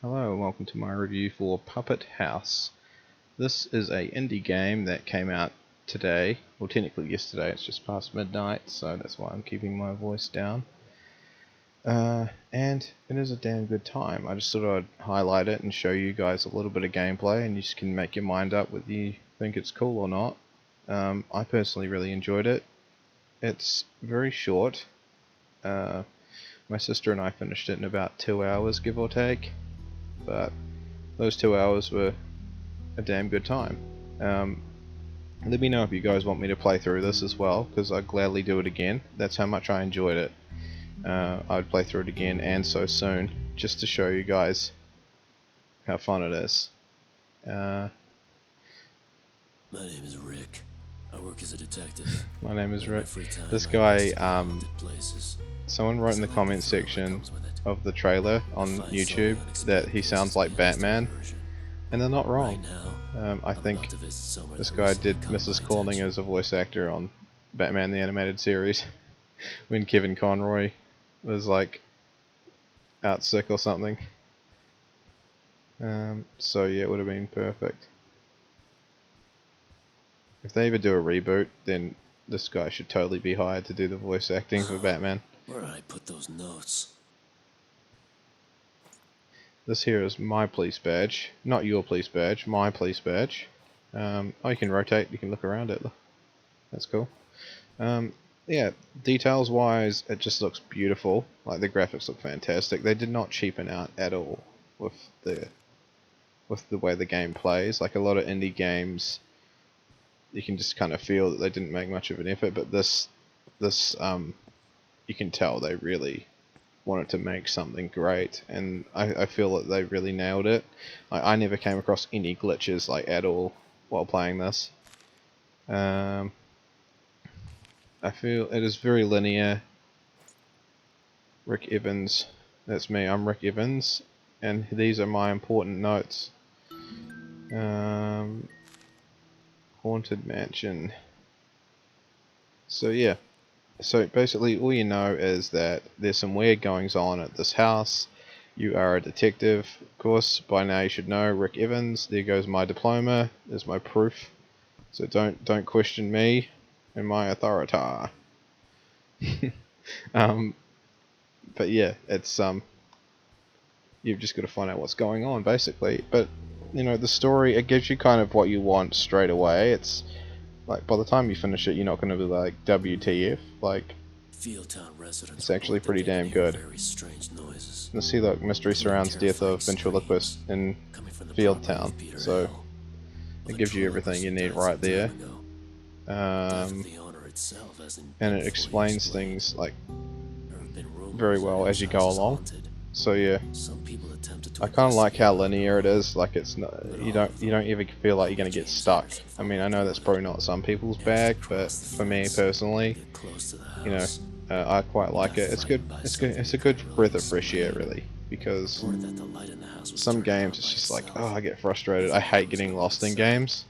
Hello and welcome to my review for Puppet House. This is a indie game that came out today, well technically yesterday, it's just past midnight, so that's why I'm keeping my voice down. And it is a damn good time. I just thought I'd highlight it and show you guys a little bit of gameplay and you just can make your mind up whether you think it's cool or not. I personally really enjoyed it. It's very short. My sister and I finished it in about 2 hours, give or take. But those 2 hours were a damn good time. Let me know if you guys want me to play through this as well, because I'd gladly do it again. That's how much I enjoyed it. I'd play through it again, and so soon, just to show you guys how fun it is. My name is Rick. I work as a detective. My name is Rick. This guy, someone wrote in the comments section of the trailer on YouTube that he sounds like Batman, and they're not wrong. I think this guy did Mrs. Corning as a voice actor on Batman the Animated Series when Kevin Conroy was like out sick or something. So yeah, it would have been perfect. If they ever do a reboot, then this guy should totally be hired to do the voice acting for Batman. Where did I put those notes? This here is my police badge, not your police badge, my police badge. Oh, you can rotate, you can look around it. That's cool. Yeah, details wise, it just looks beautiful. Like the graphics look fantastic. They did not cheapen out at all with the way the game plays. Like a lot of indie games, you can just kind of feel that they didn't make much of an effort. But this you can tell they really wanted to make something great, and I feel that they really nailed it. I never came across any glitches like at all while playing this. I feel it is very linear. Rick Evans, that's me, I'm Rick Evans, and these are my important notes. Haunted Mansion. So yeah, so basically all you know is that there's some weird goings on at this house. You are a detective, of course, by now you should know, Rick Evans. There goes my diploma, there's my proof. So don't question me and my authority. But yeah, it's you've just got to find out what's going on basically. But you know, the story, it gives you kind of what you want straight away. It's like by the time you finish it, you're not going to be like WTF. Like it's actually pretty damn good. Let's see, look, mystery surrounds death of ventriloquist in Fieldtown. So it gives you everything you need right there. And it explains things like very well as you go along. So yeah, I kind of like how linear it is. Like it's not, you don't ever feel like you're gonna get stuck. I mean, I know that's probably not some people's bag, but for me personally, you know, I quite like it. It's good. It's good. It's a good breath of fresh air, really, because some games it's just like, oh, I get frustrated. I hate getting lost in games.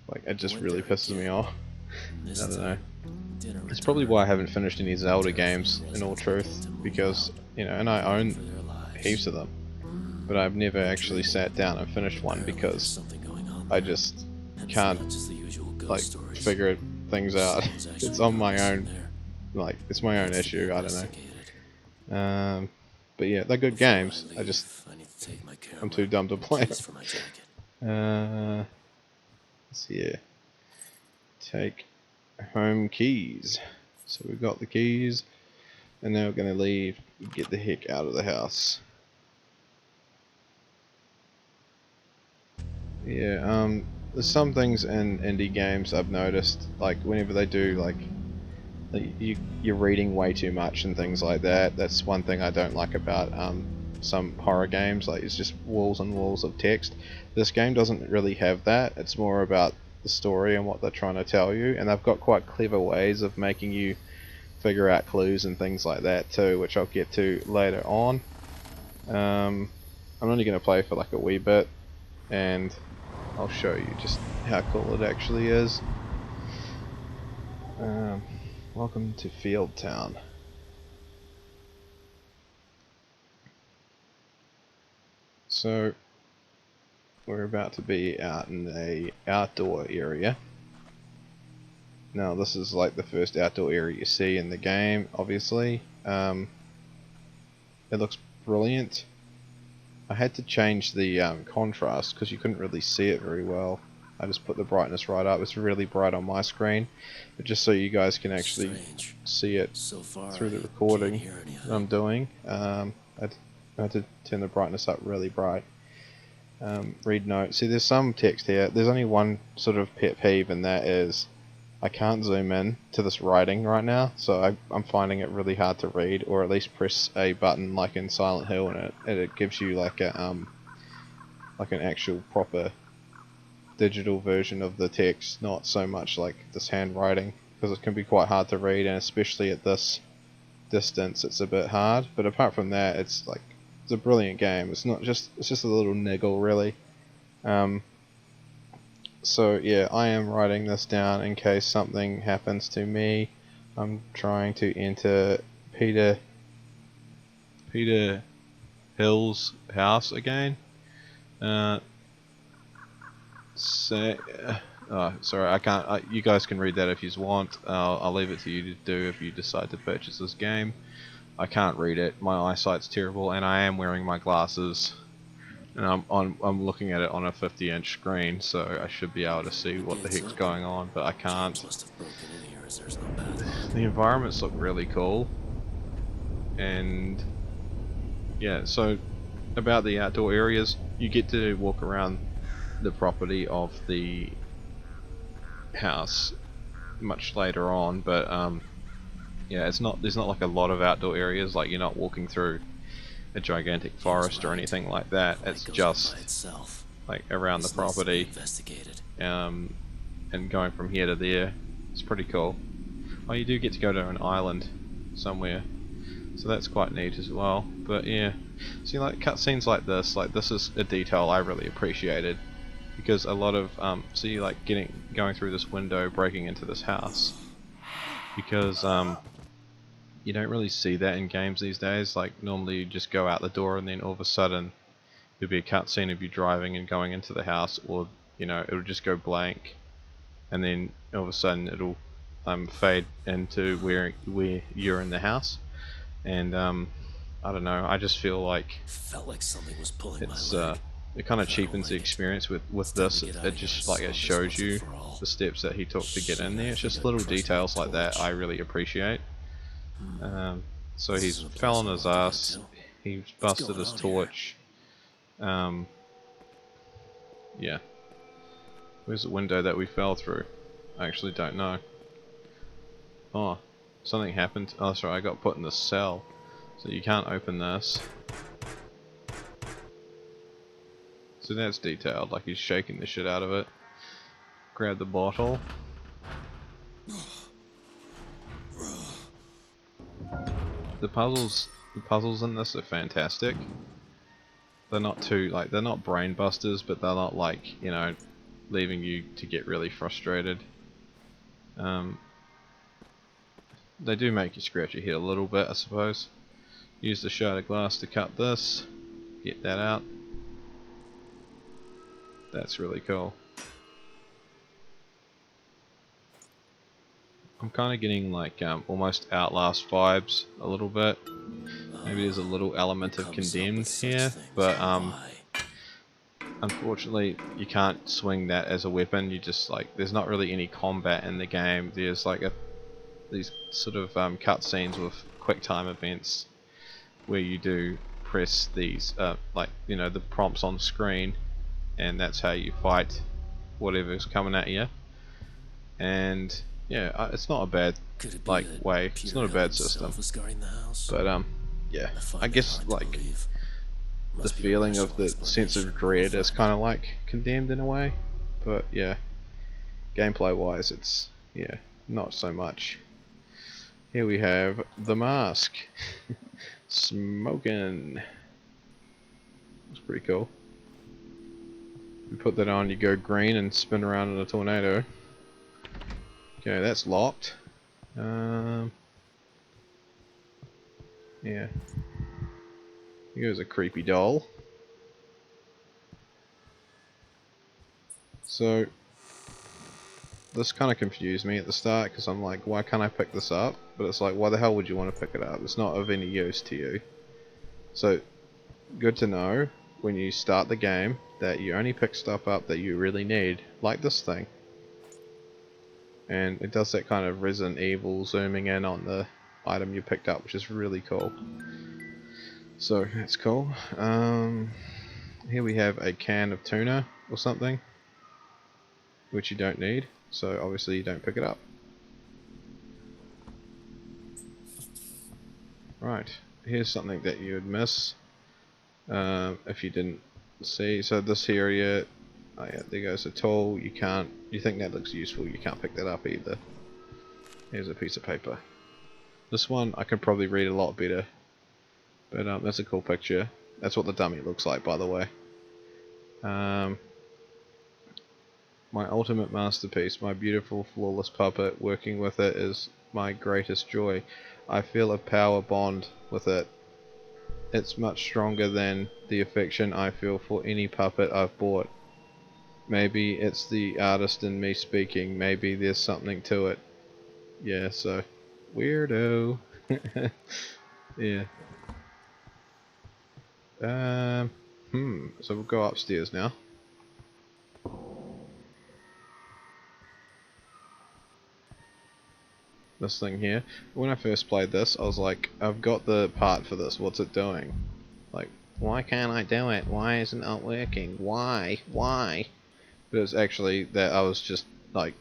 Like it just really pisses me off. I don't know. It's probably why I haven't finished any Zelda games, in all truth, because you know, and I own heaps of them, but I've never actually sat down and finished one because I just can't like figure things out. It's on my own, like it's my own issue. I don't know. But yeah, they're good games. I'm too dumb to play them. Let's see here. Take home keys. So we've got the keys, and now we're gonna leave. Get the heck out of the house. Yeah, there's some things in indie games I've noticed, like whenever they do like you're reading way too much and things like that. That's one thing I don't like about some horror games. Like it's just walls and walls of text. This game doesn't really have that. It's more about the story and what they're trying to tell you, and they've got quite clever ways of making you figure out clues and things like that too, which I'll get to later on. I'm only going to play for like a wee bit, and I'll show you just how cool it actually is. Welcome to Fieldtown. So we're about to be out in a outdoor area. Now this is like the first outdoor area you see in the game, obviously. It looks brilliant. I had to change the contrast because you couldn't really see it very well. I just put the brightness right up. It's really bright on my screen, but just so you guys can actually Strange. see it So far, through the I recording can't hear that anything. I'm doing, I had to turn the brightness up really bright. Read note. See, there's some text here. There's only one sort of pet peeve, and that is I can't zoom in to this writing right now, so I'm finding it really hard to read, or at least press a button like in Silent Hill, and it gives you like a like an actual proper digital version of the text, not so much like this handwriting, because it can be quite hard to read, and especially at this distance, it's a bit hard. But apart from that, it's like it's a brilliant game. It's just a little niggle, really. Um, So yeah, I am writing this down in case something happens to me. I'm trying to enter Peter Hill's house again. Uh, say, sorry, I can't. You guys can read that if you want. I'll leave it to you to do if you decide to purchase this game. I can't read it. My eyesight's terrible, and I am wearing my glasses. And I'm looking at it on a 50-inch screen, so I should be able to see what the Gate's heck's open. going on, but I James can't. must have broken in here as there's no padlock. The environments look really cool, and yeah, so about the outdoor areas, you get to walk around the property of the house much later on, but yeah, there's not like a lot of outdoor areas, like you're not walking through a gigantic He was forest or right. anything like that. The light It's goes on by just itself. like around the This needs to be property, investigated. and going from here to there. It's pretty cool. Oh, you do get to go to an island somewhere, so that's quite neat as well. But yeah, see, like cutscenes like this is a detail I really appreciated, because a lot of see, like going through this window, breaking into this house, because you don't really see that in games these days. Like normally you just go out the door and then all of a sudden there'll be a cutscene of you driving and going into the house, or it'll just go blank, and then all of a sudden it'll fade into where you're in the house, and I don't know. I just feel like Felt like something was pulling my it's leg. it kind of Thought I'd cheapens the wait. experience It's with time to this. get out It of here and just like it solve this shows once and you for all. the steps that he took to get in Shit, there. I It's think just I'd little trust my details like that torch. I really appreciate. So This he's isn't a fell place on I his want to get ass. to. He's What's busted going his on here? torch. Um, yeah. Where's the window that we fell through? I actually don't know. Oh, something happened. Oh, sorry, I got put in the cell. So you can't open this. So that's detailed, like he's shaking the shit out of it. Grab the bottle. The puzzles in this are fantastic. They're not they're not brain busters, but they're not like, leaving you to get really frustrated. Um, they do make you scratch your head a little bit, I suppose. Use the shattered glass to cut this. Get that out. That's really cool. I'm kind of getting like almost Outlast vibes a little bit. Maybe there's a little Who element of comes up with Condemned such here, things but and why? unfortunately you can't swing that as a weapon. You just like there's not really any combat in the game. There's like these sort of cutscenes with quick time events where you do press these the prompts on screen, and that's how you fight whatever's coming at you. And yeah, it's not a bad Could it be that way. It's Peter not a Hill bad system, himself is guarding the house? but yeah, I I find that guess hard to like believe. the Must be a feeling of rational the sense explanation, of but we'll dread is find kind it. of like Condemned in a way. But yeah, gameplay wise, it's yeah, not so much. Here we have the mask. Smoking. It's pretty cool. You put that on, you go green and spin around in a tornado. Okay, that's locked. Yeah. Here's a creepy doll. So this kind of confused me at the start because I'm like, why can't I pick this up? But it's like, why the hell would you want to pick it up? It's not of any use to you. So good to know when you start the game that you only pick stuff up that you really need, like this thing. And it does that kind of Resident Evil zooming in on the item you picked up, which is really cool. So that's cool. Here we have a can of tuna or something, which you don't need, so obviously you don't pick it up. Right, here's something that you would miss if you didn't see. So this area, oh yeah, there goes a tool. You can't. You think that looks useful? You can't pick that up either. Here's a piece of paper. This one I can probably read a lot better, but that's a cool picture. That's what the dummy looks like, by the way. My ultimate masterpiece, my beautiful, flawless puppet. Working with it is my greatest joy. I feel a power bond with it. It's much stronger than the affection I feel for any puppet I've bought. Maybe it's the artist in me speaking. Maybe there's something to it. Yeah, so weirdo. Yeah. So we'll go upstairs now. This thing here. When I first played this, I was like, I've got the part for this. What's it doing? Like, why can't I do it? Why isn't it working? Why? Why? But it's actually that I was just like,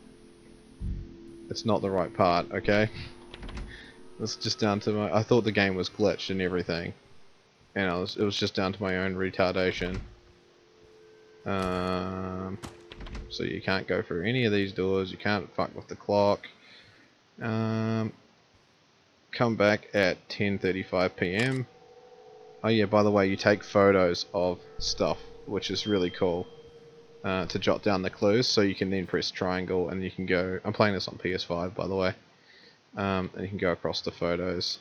it's not the right part. Okay. It's just down to my. I thought the game was glitched and everything, and it was just down to my own retardation. So you can't go through any of these doors. You can't fuck with the clock. Come back at 10:35 p.m. Oh yeah, by the way, you take photos of stuff, which is really cool. To jot down the clues, so you can then press triangle and you can go. I'm playing this on PS5, by the way. And you can go across the photos,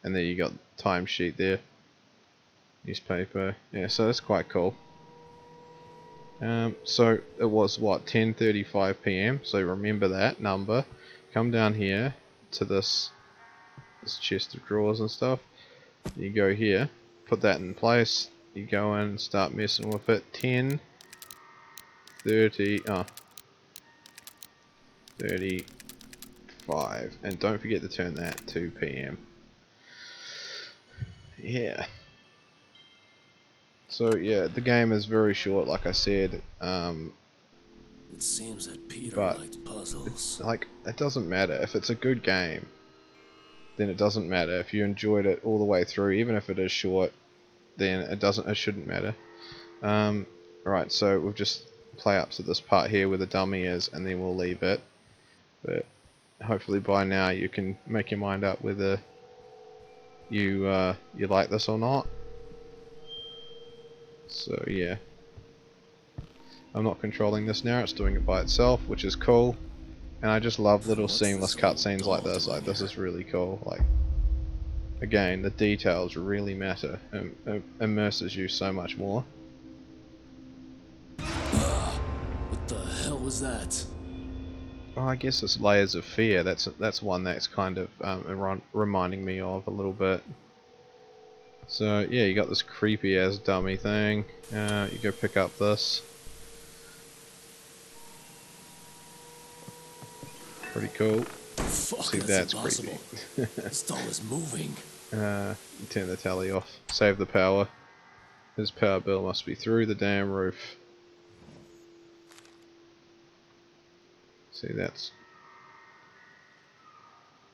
and then you got timesheet there, newspaper. Yeah, so that's quite cool. So it was what, 10:35 p.m. So remember that number. Come down here to this chest of drawers and stuff. You go here, put that in place. You go in and start messing with it. 35, and don't forget to turn that 2 p.m. Yeah. So yeah, the game is very short, like I said. It seems that Peter But liked puzzles. like, it doesn't matter if it's a good game. Then it doesn't matter if you enjoyed it all the way through, even if it is short. Then it shouldn't matter. Right, so we'll just play up to this part here where the dummy is, and then we'll leave it. But hopefully by now you can make your mind up whether you like this or not. So yeah, I'm not controlling this now, it's doing it by itself, which is cool. And I just love little What's seamless this old cutscenes like doll this. Like, doing this here? is really cool. Like, again, the details really matter and immerses you so much more. What the hell was that? Oh, I guess it's Layers of Fear. That's one that's kind of reminding me of a little bit. So yeah, you got this creepy ass dummy thing. You go pick up this. Pretty cool. Fuck, See, that's that's creepy. impossible. This doll is moving. Turn the tally off. Save the power. His power bill must be through the damn roof. See, that's...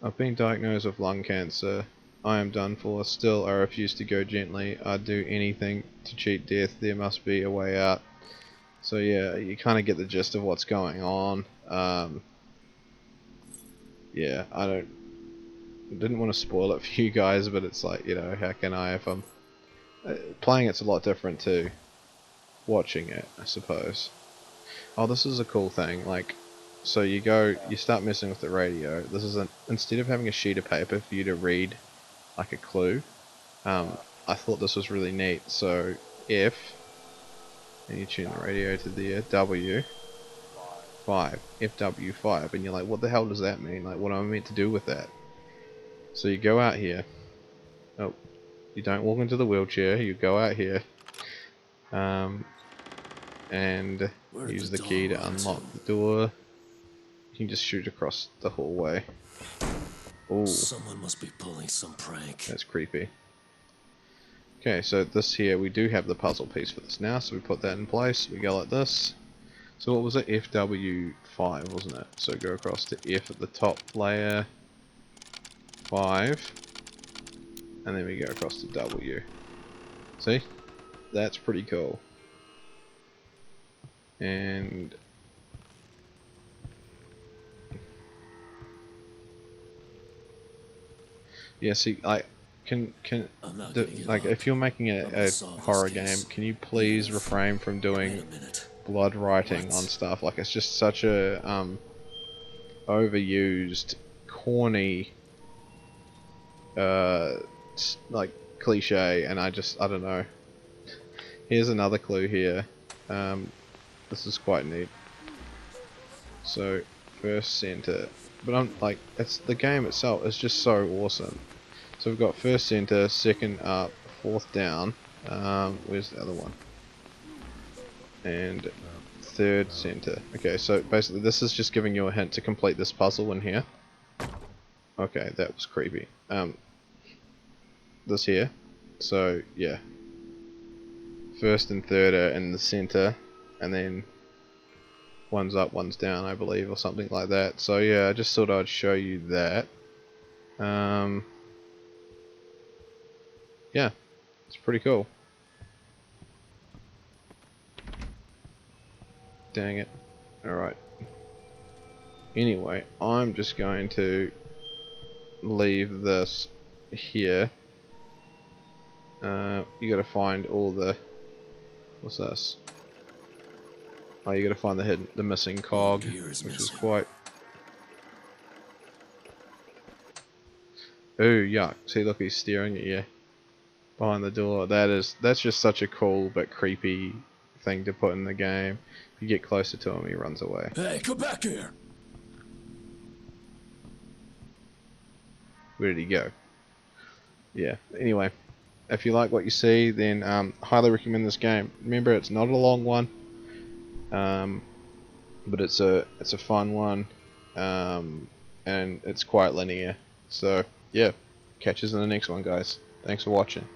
I've been diagnosed with lung cancer. I am done for. Still, I refuse to go gently. I'd do anything to cheat death. There must be a way out. So yeah, you kind of get the gist of what's going on. Yeah, didn't want to spoil it for you guys, but it's like, you know, how can I if I'm... playing it's a lot different too. Watching it, I suppose. Oh, this is a cool thing. Like, so you start messing with the radio. This is instead of having a sheet of paper for you to read, like a clue. I thought this was really neat. So F, and you tune the radio to the W. 5, FW5, and you're like, what the hell does that mean? Like, what am I meant to do with that? So you go out here. Oh, you don't walk into the wheelchair, you go out here. And Where did use the the door key to run unlock to? the door. You can just shoot across the hallway. Ooh, Someone must be pulling some prank. that's creepy. Okay, so this here, we do have the puzzle piece for this now, so we put that in place. We go like this. So what was it? FW5, wasn't it? So go across to F at the top layer, 5, and then we go across to W. See? That's pretty cool. And yeah, see, I'm not gonna give like up. if you're making I'm gonna a solve this horror game, case. can you Even please if... refrain from Wait doing a minute. blood writing on What? stuff? Like it's just such a overused, corny, like cliche, and I don't know. Here's another clue here. This is quite neat. So first center, but I'm like, it's the game itself is just so awesome. So we've got first center, second up, fourth down. Where's the other one? And third center. Okay, so basically this is just giving you a hint to complete this puzzle in here. Okay, that was creepy. This here. So yeah, first and third are in the center, and then one's up, one's down, I believe, or something like that. So yeah, I just thought I'd show you that. Yeah, it's pretty cool. Dang it. Alright. Anyway, I'm just going to leave this here. You gotta find all the... What's this? Oh, you gotta find the missing One cog, gear is which is missing. quite... Ooh, yuck. See, look, he's staring at you behind the door. That's just such a cool but creepy thing to put in the game. If you get closer to him, he runs away. Hey, come back here! Where did he go? Yeah, anyway. If you like what you see, then highly recommend this game. Remember, it's not a long one, but it's a fun one, and it's quite linear. So yeah, catch us in the next one, guys. Thanks for watching.